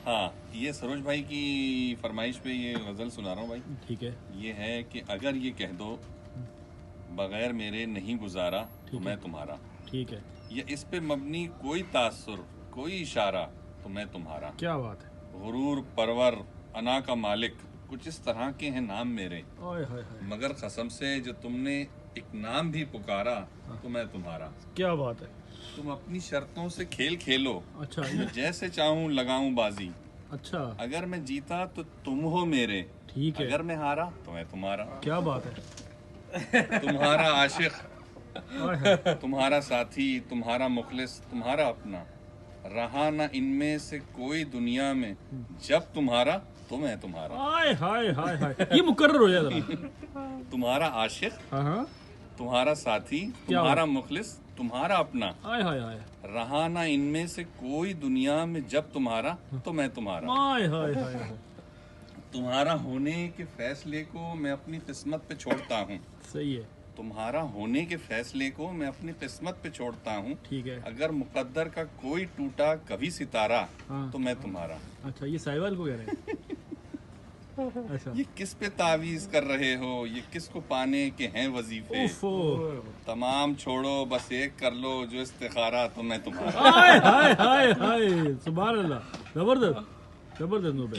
ہاں یہ سروج بھائی کی فرمائش پہ یہ غزل سنا رہا ہوں بھائی. ٹھیک ہے. یہ ہے کہ اگر یہ کہہ دو بغیر میرے نہیں گزارا تو میں تمہارا. ٹھیک ہے. یہ اس پہ مبنی کوئی تاثر کوئی اشارہ تو میں تمہارا. کیا بات ہے. غرور پرور انا کا مالک کچھ اس طرح کے ہیں نام میرے. مگر قسم سے جو تم نے ایک نام بھی پکارا تو میں تمہارا. کیا بات ہے. تم اپنی شرطوں سے کھیل کھیلو. اچھا. جیسے چاہوں لگاؤں بازی. اچھا. اگر میں جیتا تو تم ہو میرے. ٹھیک ہے. اگر میں ہارا تو میں تمہارا. کیا بات ہے. تمہارا عاشق تمہارا ساتھی تمہارا مخلص تمہارا اپنا. رہا نہ ان میں سے کوئی دنیا میں جب تمہارا تو میں تمہارا. ہائے ہائے ہائے ہائے. یہ مکرر ہو جائے ذرا. تمہارا عاشق ہاں تمہارا ساتھی تمہارا مخلص تمہارا اپنا. ہائے ہائے ہائے. رہا نہ ان میں سے کوئی دنیا میں جب تمہارا تو میں تمہارا. ہائے ہائے ہائے. تمہارا ہونے کے فیصلے کو میں اپنی قسمت پہ چھوڑتا ہوں. صحیح ہے. تمہارا ہونے کے فیصلے کو میں اپنی قسمت پہ چھوڑتا ہوں. ٹھیک ہے. اگر مقدر کا کوئی ٹوٹا کبھی ستارہ تو میں تمہارا. اچھا یہ ساحل کو کہہ رہے ہیں. اچھا. یہ کس پہ تعویذ کر رہے ہو یہ کس کو پانے کے ہیں وظیفے. تمام چھوڑو بس ایک کر لو جو استخارہ تو میں تمہارا. ہائے ہائے ہائے ہائے. سبحان اللہ. زبردست زبردست.